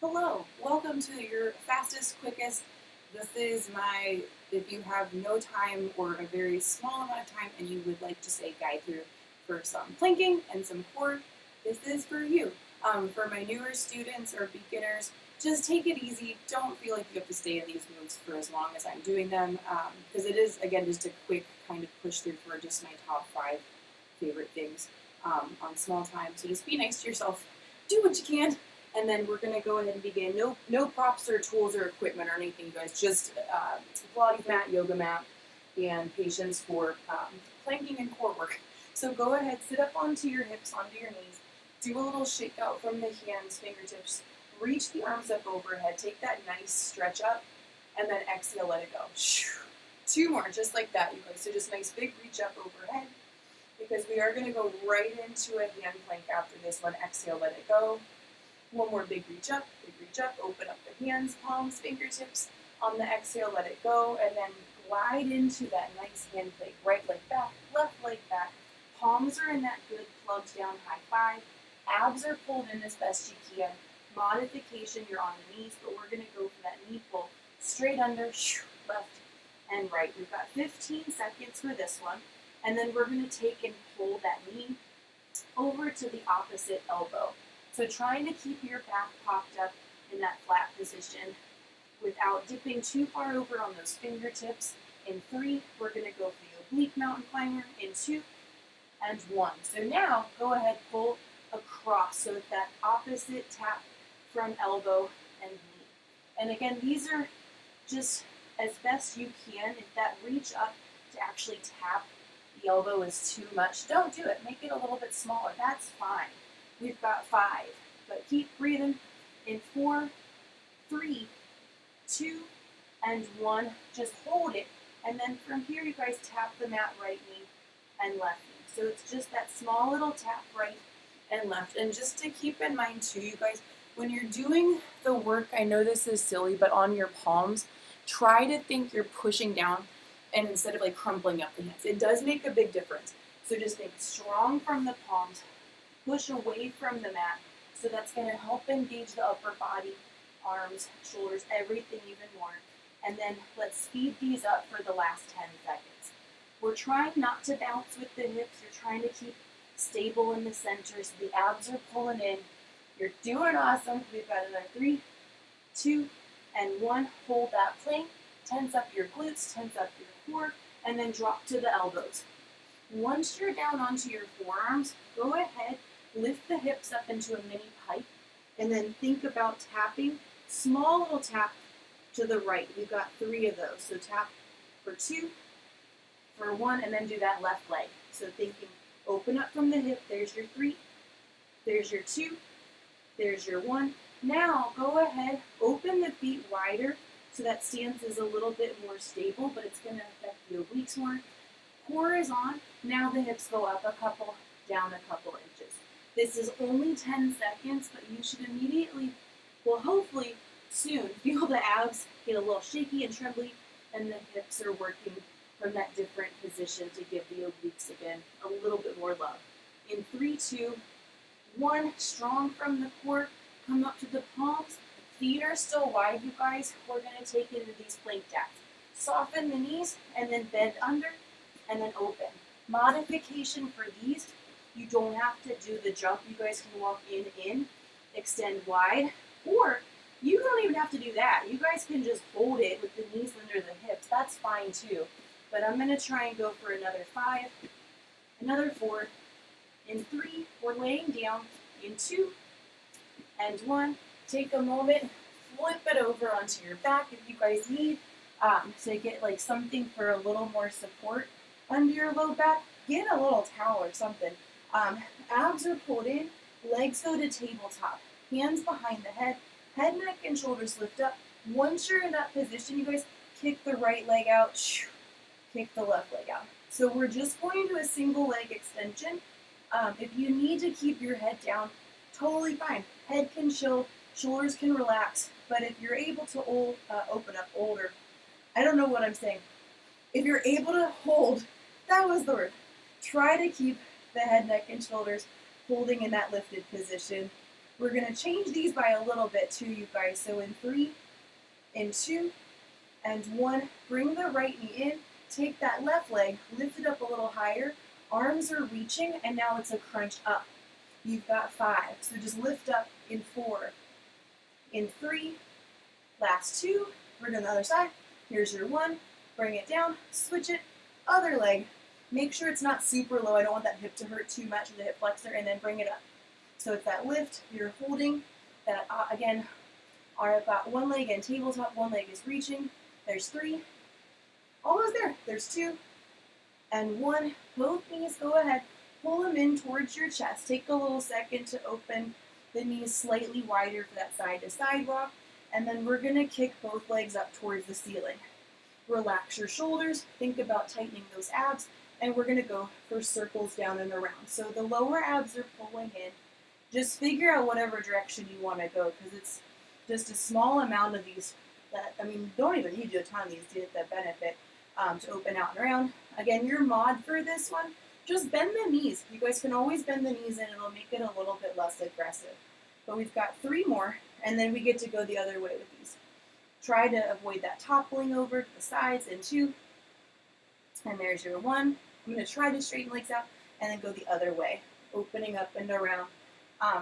Hello, welcome to your fastest, quickest. This is if you have no time or a very small amount of time and you would like just a guide through for some planking and some core, this is for you. For my newer students or beginners, just take it easy. Don't feel like you have to stay in these moves for as long as I'm doing them, because it is, again, just a quick kind of push through for just my top 5 favorite things on small time. So just be nice to yourself. Do what you can. And then we're going to go ahead and begin. No props or tools or equipment or anything, you guys. Just Pilates mat, yoga mat, and patience for planking and core work. So go ahead, sit up onto your hips, onto your knees. Do a little shake out from the hands, fingertips. Reach the arms up overhead. Take that nice stretch up, and then exhale, let it go. 2 more, just like that, you guys. So just nice big reach up overhead, because we are going to go right into a hand plank after this one. Exhale, let it go. One more big reach up, open up the hands, palms, fingertips. On the exhale, let it go, and then glide into that nice hand plank. Right leg back, left leg back. Palms are in that good plugged down high five. Abs are pulled in as best you can. Modification, you're on the knees, but we're going to go for that knee pull. Straight under, left and right. We've got 15 seconds for this one, and then we're going to take and pull that knee over to the opposite elbow. So trying to keep your back popped up in that flat position without dipping too far over on those fingertips. In 3, we're going to go for the oblique mountain climber. In 2 and 1. So now go ahead, pull across. So it's that opposite tap from elbow and knee. And again, these are just as best you can. If that reach up to actually tap the elbow is too much, don't do it. Make it a little bit smaller. That's fine. We've got 5, but keep breathing. In 4, 3, 2, and 1. Just hold it, and then from here you guys tap the mat right knee and left knee. So it's just that small little tap right and left. And just to keep in mind too, you guys, when you're doing the work, I know this is silly, but on your palms, try to think you're pushing down and instead of like crumpling up the hands. It does make a big difference. So just think strong from the palms. Push away from the mat, so that's going to help engage the upper body, arms, shoulders, everything even more. And then let's speed these up for the last 10 seconds. We're trying not to bounce with the hips. You're trying to keep stable in the center, so the abs are pulling in. You're doing awesome. We've got another 3, 2, and 1. Hold that plank. Tense up your glutes, tense up your core, and then drop to the elbows. Once you're down onto your forearms, go ahead, lift the hips up into a mini pike, and then think about tapping. Small little tap to the right. We've got 3 of those. So tap for 2, for 1, and then do that left leg. So thinking, open up from the hip. There's your 3. There's your 2. There's your 1. Now go ahead, open the feet wider so that stance is a little bit more stable, but it's going to affect the obliques more. Core is on. Now the hips go up a couple, down a couple inches. This is only 10 seconds, but you should immediately, well, hopefully soon, feel the abs get a little shaky and trembly, and the hips are working from that different position to give the obliques, again, a little bit more love. In 3, 2, 1, strong from the core, come up to the palms. Feet are still wide, you guys. We're going to take into these plank jacks. Soften the knees, and then bend under, and then open. Modification for these, you don't have to do the jump. You guys can walk in, extend wide, or you don't even have to do that. You guys can just hold it with the knees under the hips. That's fine too. But I'm going to try and go for another 5, another 4. In 3, we're laying down. In 2, and 1. Take a moment, flip it over onto your back if you guys need to get like something for a little more support under your low back. Get a little towel or something. Abs are pulled in, legs go to tabletop, hands behind the head, neck, and shoulders lift up. Once you're in that position, you guys kick the right leg out, kick the left leg out. So we're just going to a single leg extension. If you need to keep your head down, totally fine. Head can chill, shoulders can relax, but if you're able to open up older, I don't know what I'm saying. If you're able to hold, that was the word. Try to keep the head, neck, and shoulders holding in that lifted position. We're going to change these by a little bit too, you guys. So in 3, in 2, and 1, bring the right knee in, take that left leg, lift it up a little higher, arms are reaching, and now it's a crunch up. You've got 5, so just lift up in 4, in 3, last 2, we're doing the other side, here's your 1, bring it down, switch it, other leg, make sure it's not super low, I don't want that hip to hurt too much, the hip flexor, and then bring it up. So it's that lift, you're holding, that again, I've got one leg in tabletop, one leg is reaching, there's 3, almost there, there's 2, and 1, both knees go ahead, pull them in towards your chest, take a little second to open the knees slightly wider for that side to side rock, and then we're going to kick both legs up towards the ceiling. Relax your shoulders, think about tightening those abs, and we're going to go for circles down and around. So the lower abs are pulling in. Just figure out whatever direction you want to go, because it's just a small amount of these that, I mean, don't even need to do a ton of these to get the benefit to open out and around. Again, your mod for this one, just bend the knees. You guys can always bend the knees and it'll make it a little bit less aggressive. But we've got 3 more, and then we get to go the other way with these. Try to avoid that toppling over to the sides in 2. And there's your 1. I'm going to try to straighten legs out and then go the other way, opening up and around.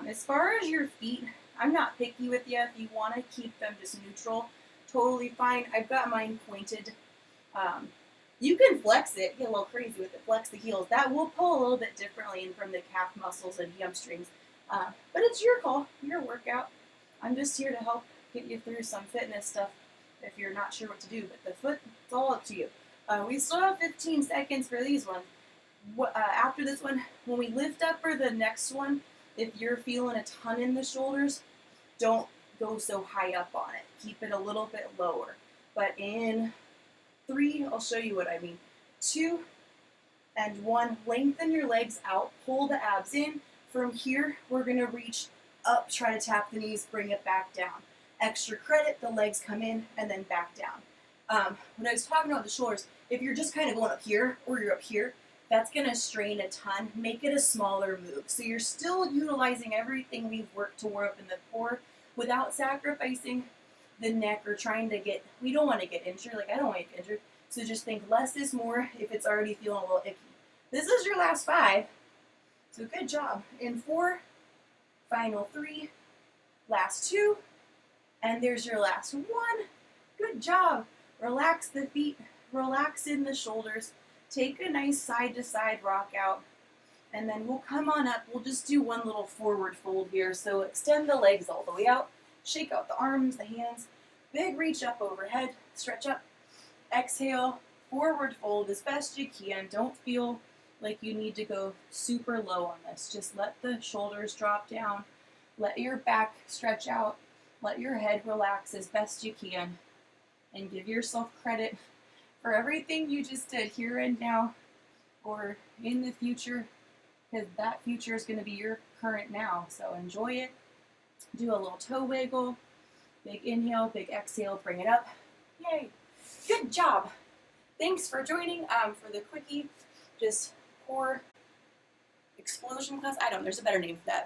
As far as your feet, I'm not picky with you. If you want to keep them just neutral, totally fine. I've got mine pointed. You can flex it, get a little crazy with it, flex the heels. That will pull a little bit differently in from the calf muscles and hamstrings. But it's your call, your workout. I'm just here to help get you through some fitness stuff if you're not sure what to do. But the foot, it's all up to you. We still have 15 seconds for these ones. After this one, when we lift up for the next one, if you're feeling a ton in the shoulders, don't go so high up on it. Keep it a little bit lower. But in 3, I'll show you what I mean. 2 and 1, lengthen your legs out, pull the abs in. From here, we're going to reach up, try to tap the knees, bring it back down. Extra credit, the legs come in and then back down. When I was talking about the shoulders, if you're just kind of going up here or you're up here, that's going to strain a ton. Make it a smaller move. So you're still utilizing everything we've worked to work up in the core without sacrificing the neck or trying to get, we don't want to get injured. Like, I don't want to get injured. So just think less is more if it's already feeling a little icky. This is your last 5. So good job. In 4, final 3, last 2, and there's your last 1. Good job. Relax the feet, relax in the shoulders. Take a nice side-to-side rock out, and then we'll come on up. We'll just do one little forward fold here. So extend the legs all the way out. Shake out the arms, the hands. Big reach up overhead. Stretch up. Exhale. Forward fold as best you can. Don't feel like you need to go super low on this. Just let the shoulders drop down. Let your back stretch out. Let your head relax as best you can. And give yourself credit for everything you just did here and now or in the future, because that future is going to be your current now. So enjoy it. Do a little toe wiggle. Big inhale, big exhale, bring it up. Yay. Good job. Thanks for joining for the Quickie, just core explosion class. I don't know, there's a better name for that.